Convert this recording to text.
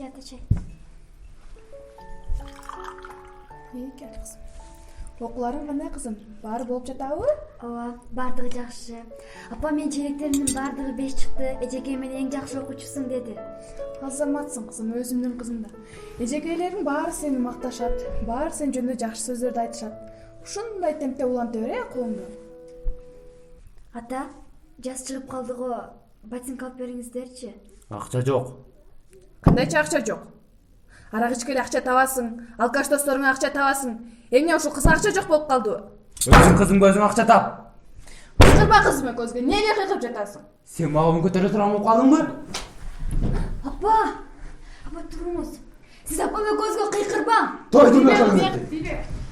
атачай. Кел кызым. Окууларың кандай кызым? Баары болуп жатабы? Ооба, бардыгы жакшы. Апа мен черектеримдин бардыгы 5 чыкты. Эжеке мен эң жакшы окуучусуң деди. Азаматсың кызым, өзүмдүн кызым да. Эжекелериң баары сени макташат, баары сен жөнүндө жакшы сөздөрдү айтышат. Ушундай темпте уланта бер окууңду. Ата, жаз чыгып калды го. Ботинка алып бериңиздерчи. Акча жок. Кандайча акча жок? Арак ичкеле акча табасың, алкаш досторуңа акча табасың. Эмне ушул кызга акча жок болуп калдыбы? Өзүң кызым өзүң акча тап. Кыйкырба кызыма көзгө, эмнеге кыйкырып жатасың? Сен мага көтөрө турган калдыңбы? Апа туруңуз. Сиз апама көзгө кыйкырбаң. Тойдуңбу кызым?